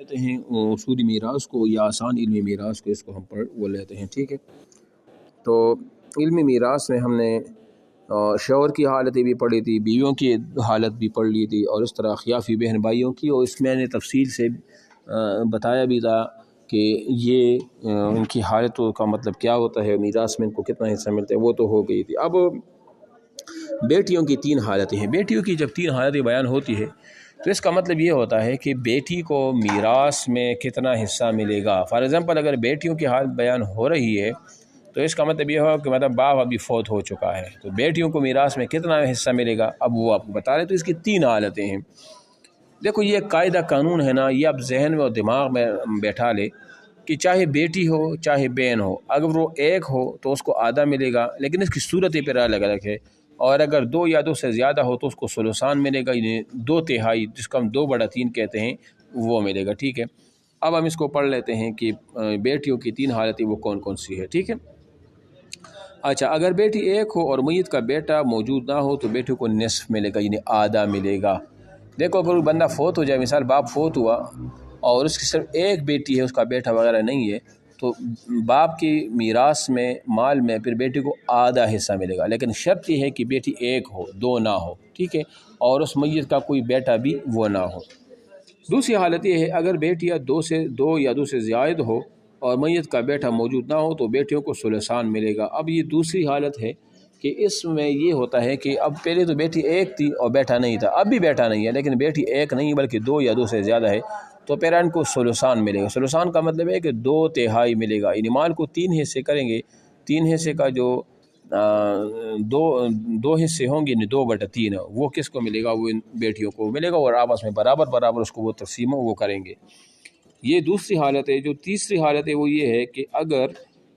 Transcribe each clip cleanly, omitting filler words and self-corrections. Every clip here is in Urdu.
لیتے ہیں اصولی میراث کو یا آسان علمی میراث کو، اس کو ہم پڑھ وہ لیتے ہیں، ٹھیک ہے۔ تو علمی میراث میں ہم نے شوہر کی حالتیں بھی پڑھی تھی، بیویوں کی حالت بھی پڑھ لی تھی، اور اس طرح خیافی بہن بھائیوں کی، اور اس میں نے تفصیل سے بتایا بھی تھا کہ یہ ان کی حالتوں کا مطلب کیا ہوتا ہے، میراث میں ان کو کتنا حصہ ملتا ہے، وہ تو ہو گئی تھی۔ اب بیٹیوں کی 3 حالتیں ہیں۔ بیٹیوں کی جب 3 حالتیں بیان ہوتی ہے تو اس کا مطلب یہ ہوتا ہے کہ بیٹی کو میراث میں کتنا حصہ ملے گا۔ فار ایگزامپل اگر بیٹیوں کی حالت بیان ہو رہی ہے تو اس کا مطلب یہ ہوگا کہ مطلب باپ ابھی فوت ہو چکا ہے، تو بیٹیوں کو میراث میں کتنا حصہ ملے گا، اب وہ آپ کو بتا رہے۔ تو اس کی 3 حالتیں ہیں۔ دیکھو یہ قاعدہ قانون ہے نا، یہ آپ ذہن میں اور دماغ میں بیٹھا لے کہ چاہے بیٹی ہو چاہے بہن ہو، اگر وہ ایک ہو تو اس کو آدھا ملے گا، لیکن اس کی صورتیں پھر الگ الگ ہے، اور اگر 2 یا 2 سے زیادہ ہو تو اس کو ثلثان ملے گا، یعنی 2/3 جس کو ہم 2/3 کہتے ہیں وہ ملے گا، ٹھیک ہے۔ اب ہم اس کو پڑھ لیتے ہیں کہ بیٹیوں کی 3 حالتیں وہ کون کون سی ہے، ٹھیک ہے۔ اچھا، اگر بیٹی ایک ہو اور میت کا بیٹا موجود نہ ہو تو بیٹے کو نصف ملے گا، یعنی آدھا ملے گا۔ دیکھو اگر بندہ فوت ہو جائے، مثال باپ فوت ہوا اور اس کی صرف ایک بیٹی ہے، اس کا بیٹا وغیرہ نہیں ہے، تو باپ کی میراث میں مال میں پھر بیٹی کو آدھا حصہ ملے گا، لیکن شرط یہ ہے کہ بیٹی ایک ہو، 2 نہ ہو، ٹھیک ہے، اور اس میت کا کوئی بیٹا بھی وہ نہ ہو۔ دوسری حالت یہ ہے اگر بیٹیاں 2 یا 2 سے زائد ہو اور میت کا بیٹا موجود نہ ہو تو بیٹیوں کو ثلثان ملے گا۔ اب یہ دوسری حالت ہے کہ اس میں یہ ہوتا ہے کہ اب پہلے تو بیٹی ایک تھی اور بیٹا نہیں تھا، اب بھی بیٹا نہیں ہے لیکن بیٹی ایک نہیں بلکہ 2 یا 2 سے زیادہ ہے، تو پیران کو ثلثان ملے گا۔ ثلثان کا مطلب ہے کہ 2/3 ملے گا، یعنی مال کو 3 حصے کریں گے، 3 حصے کا جو دو حصے ہوں گے، یعنی 2/3 وہ کس کو ملے گا، وہ ان بیٹیوں کو ملے گا، اور آپس میں برابر برابر اس کو وہ تقسیم وہ کریں گے۔ یہ دوسری حالت ہے۔ جو تیسری حالت ہے وہ یہ ہے کہ اگر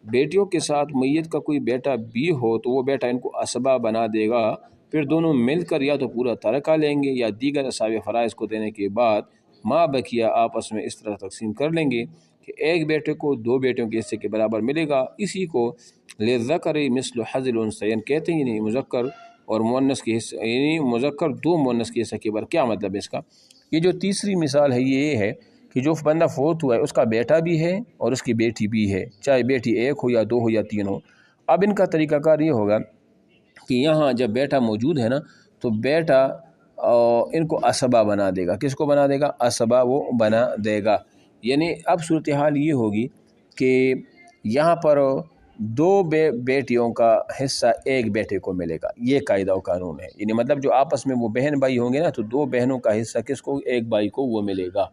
بیٹیوں کے ساتھ میت کا کوئی بیٹا بھی ہو تو وہ بیٹا ان کو اسبہ بنا دے گا، پھر دونوں مل کر یا تو پورا ترکہ لیں گے یا دیگر اسباب فرائض کو دینے کے بعد ماں بقیہ آپس میں اس طرح تقسیم کر لیں گے کہ ایک بیٹے کو 2 بیٹوں کے حصے کے برابر ملے گا۔ اسی کو للذکر مثل حظ الانثیین کہتے ہیں، یعنی مذکر اور مؤنث کے حصے، یعنی مذکر 2 مؤنث کے حصے کے برابر۔ کیا مطلب ہے اس کا؟ یہ جو تیسری مثال ہے یہ ہے کہ جو بندہ فوت ہوا ہے اس کا بیٹا بھی ہے اور اس کی بیٹی بھی ہے، چاہے بیٹی 1 ہو یا 2 ہو یا 3 ہو۔ اب ان کا طریقہ کار یہ ہوگا کہ یہاں جب بیٹا موجود ہے نا تو بیٹا ان کو اسبہ بنا دے گا۔ کس کو بنا دے گا؟ اسبہ وہ بنا دے گا۔ یعنی اب صورتحال یہ ہوگی کہ یہاں پر 2 بیٹیوں کا حصہ ایک بیٹے کو ملے گا، یہ قاعدہ و قانون ہے۔ یعنی مطلب جو آپس میں وہ بہن بھائی ہوں گے نا تو 2 بہنوں کا حصہ کس کو؟ ایک بھائی کو وہ ملے گا،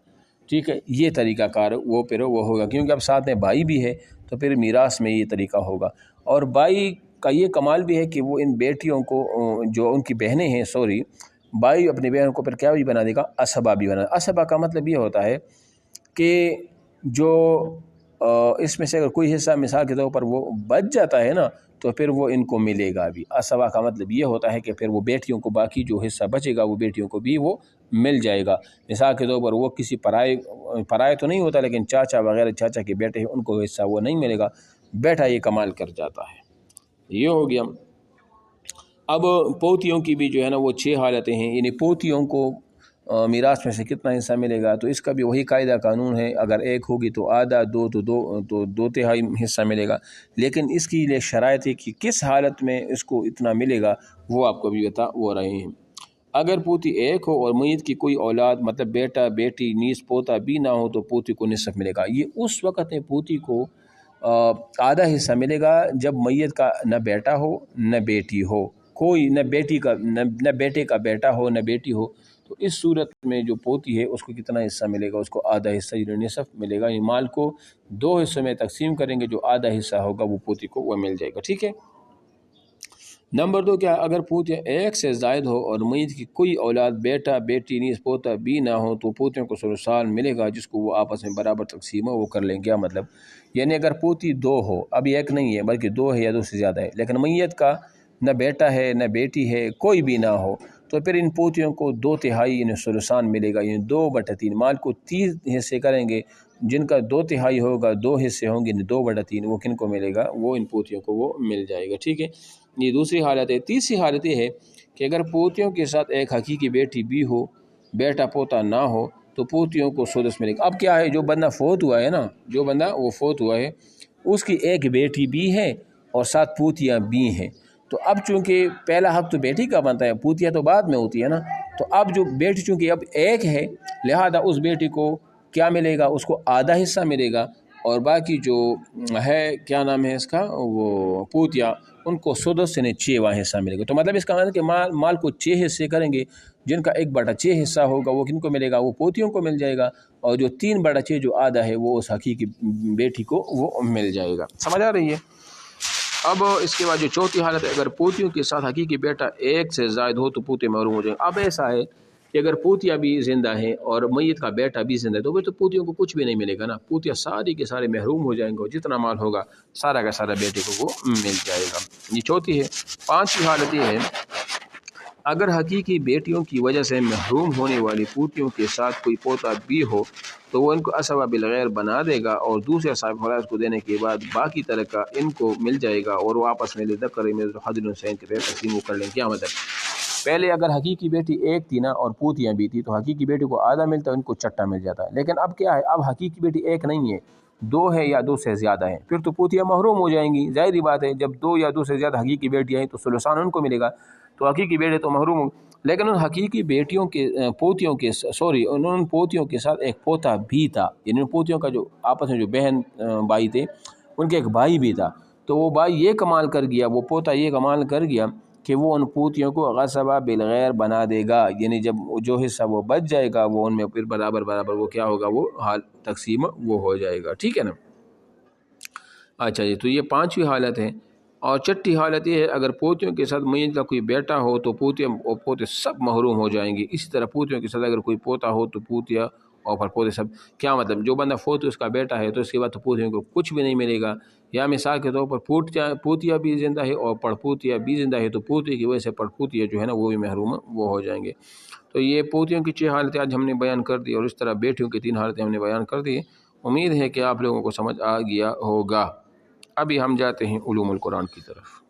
ٹھیک ہے۔ یہ طریقہ کار وہ پھر وہ ہوگا، کیونکہ اب ساتھ میں بھائی بھی ہے تو پھر میراث میں یہ طریقہ ہوگا۔ اور بھائی کا یہ کمال بھی ہے کہ وہ ان بیٹیوں کو جو ان کی بہنیں ہیں بھائی اپنی بہنوں کو پھر کیا بھی بنا دے گا؟ اسبہ بھی بنا۔ اسبہ کا مطلب یہ ہوتا ہے کہ جو اس میں سے اگر کوئی حصہ مثال کے طور پر وہ بچ جاتا ہے نا تو پھر وہ ان کو ملے گا بھی۔ اسبہ کا مطلب یہ ہوتا ہے کہ پھر وہ بیٹیوں کو باقی جو حصہ بچے گا وہ بیٹیوں کو بھی وہ مل جائے گا۔ مثال کے طور پر وہ کسی پرائے تو نہیں ہوتا لیکن چاچا وغیرہ چاچا کے بیٹے ہیں ان کو حصہ وہ نہیں ملے گا، بیٹا یہ کمال کر جاتا ہے۔ یہ ہو گیا۔ اب پوتیوں کی بھی جو ہے نا وہ 6 حالتیں ہیں، یعنی پوتیوں کو میراث میں سے کتنا حصہ ملے گا، تو اس کا بھی وہی قاعدہ قانون ہے، اگر ایک ہوگی تو آدھا، 2 تو 2/3 حصہ ملے گا، لیکن اس کی لیے شرائط ہے کہ کس حالت میں اس کو اتنا ملے گا وہ آپ کو بھی بتا وہ رہے ہیں۔ اگر پوتی ایک ہو اور میت کی کوئی اولاد مطلب بیٹا بیٹی نیز پوتا بھی نہ ہو تو پوتی کو نصف ملے گا۔ یہ اس وقت ہے پوتی کو آدھا حصہ ملے گا جب میت کا نہ بیٹا ہو نہ بیٹی ہو، کوئی نہ بیٹے کا بیٹا ہو نہ بیٹی ہو، تو اس صورت میں جو پوتی ہے اس کو کتنا حصہ ملے گا؟ اس کو آدھا حصہ یعنی نصف ملے گا۔ یہ مال کو 2 حصوں میں تقسیم کریں گے، جو آدھا حصہ ہوگا وہ پوتی کو وہ مل جائے گا، ٹھیک ہے۔ نمبر 2 کیا؟ اگر پوتیاں 1 سے زائد ہو اور میت کی کوئی اولاد بیٹا بیٹی نیز پوتا بھی نہ ہو تو پوتیوں کو ثلثان ملے گا، جس کو وہ آپس میں برابر تقسیم وہ کر لیں گے۔ مطلب یعنی اگر پوتی 2 ہو، اب 1 نہیں ہے بلکہ 2 ہے یا 2 سے زیادہ ہے، لیکن میت کا نہ بیٹا ہے نہ بیٹی ہے، کوئی بھی نہ ہو، تو پھر ان پوتیوں کو 2/3 یعنی ثلثان ملے گا، یعنی 2/3 مال کو 30 حصے کریں گے، جن کا 2/3 ہوگا 2 حصے ہوں گے یعنی 2/3 وہ کن کو ملے گا؟ وہ ان پوتیوں کو وہ مل جائے گا، ٹھیک ہے۔ یہ دوسری حالت ہے۔ تیسری حالت یہ ہے کہ اگر پوتیوں کے ساتھ ایک حقیقی بیٹی بھی ہو، بیٹا پوتا نہ ہو، تو پوتیوں کو سدس ملے گا۔ اب کیا ہے، جو بندہ فوت ہوا ہے نا، جو بندہ وہ فوت ہوا ہے اس کی ایک بیٹی بھی ہے اور 7 پوتیاں بھی ہیں، تو اب چونکہ پہلا حق تو بیٹی کا بنتا ہے، پوتیاں تو بعد میں ہوتی ہے نا، تو اب جو بیٹی چونکہ اب ایک ہے لہذا اس بیٹی کو کیا ملے گا، اس کو آدھا حصہ ملے گا، اور باقی جو ہے کیا نام ہے اس کا، وہ پوتیا، ان کو سدس یعنی 6واں حصہ ملے گا۔ تو مطلب اس کا مطلب کہ مال کو 6 حصے کریں گے، جن کا 1/6 حصہ ہوگا وہ کن کو ملے گا، وہ پوتیوں کو مل جائے گا، اور جو 3/6 جو آدھا ہے وہ اس حقیقی بیٹی کو وہ مل جائے گا۔ سمجھ آ رہی ہے؟ اب اس کے بعد جو چوتھی حالت ہے، اگر پوتیوں کے ساتھ حقیقی بیٹا ایک سے زائد ہو تو پوتے محروم ہو جائیں گے۔ اب ایسا ہے کہ اگر پوتیاں بھی زندہ ہیں اور میت کا بیٹا بھی زندہ ہے تو تو پوتیوں کو کچھ بھی نہیں ملے گا نا، پوتیاں ساری کے سارے محروم ہو جائیں گے، اور جتنا مال ہوگا سارا کا سارا بیٹے کو وہ مل جائے گا۔ یہ چوتھی ہے۔ پانچویں حالت یہ ہے، اگر حقیقی بیٹیوں کی وجہ سے محروم ہونے والی پوتیوں کے ساتھ کوئی پوتا بھی ہو تو وہ ان کو اسباب بالغیر بنا دے گا، اور دوسرے صاحب فرائض کو دینے کے بعد باقی ترکہ ان کو مل جائے گا، اور وہ آپس میں لذکر مثل حظ الانثیین کے تقسیم کر لیں۔ کیا مطلب، پہلے اگر حقیقی بیٹی ایک تھی نا اور پوتیاں بھی تھی تو حقیقی بیٹی کو آدھا ملتا، ان کو چٹا مل جاتا ہے، لیکن اب کیا ہے، اب حقیقی بیٹی ایک نہیں ہے، 2 ہے یا 2 سے زیادہ ہیں، پھر تو پوتیاں محروم ہو جائیں گی، ظاہری بات ہے، جب 2 یا 2 سے زیادہ حقیقی بیٹیاں ہیں تو ثلثان ان کو ملے گا، تو حقیقی بیٹے تو محروم ہوں۔ لیکن ان حقیقی بیٹیوں کے پوتیوں کے ان پوتیوں کے ساتھ ایک پوتا بھی تھا، یعنی ان پوتیوں کا جو آپس میں جو بہن بھائی تھے ان کے ایک بھائی بھی تھا، تو وہ بھائی یہ کمال کر گیا، وہ پوتا یہ کمال کر گیا کہ وہ ان پوتیوں کو غصبہ بالغیر بنا دے گا، یعنی جب جو حصہ وہ بچ جائے گا وہ ان میں پھر برابر برابر وہ کیا ہوگا، وہ حال تقسیم وہ ہو جائے گا۔ ٹھیک ہے نا؟ اچھا جی، تو یہ 5ویں حالت ہے۔ اور 6ٹھی حالت یہ ہے، اگر پوتیوں کے ساتھ میت کا کوئی بیٹا ہو تو پوتیاں اور پوتے سب محروم ہو جائیں گے، اسی طرح پوتیوں کے ساتھ اگر کوئی پوتا ہو تو پوتیا اور پھر پوتے سب۔ کیا مطلب، جو بندہ فوت اس کا بیٹا ہے تو اس کے بعد تو پوتیوں کو کچھ بھی نہیں ملے گا، یا مثال کے طور پر پوتیا بھی زندہ ہے اور پڑپوتیا بھی زندہ ہے تو پوتے کی وجہ سے پڑپوتیا جو ہے نا وہ بھی محروم وہ ہو جائیں گے۔ تو یہ پوتیوں کی 6 حالتیں آج ہم نے بیان کر دی، اور اس طرح بیٹیوں کی 3 حالتیں ہم نے بیان کر دی۔ امید ہے کہ آپ لوگوں کو سمجھ آ گیا ہوگا۔ ابھی ہم جاتے ہیں علوم القرآن کی طرف۔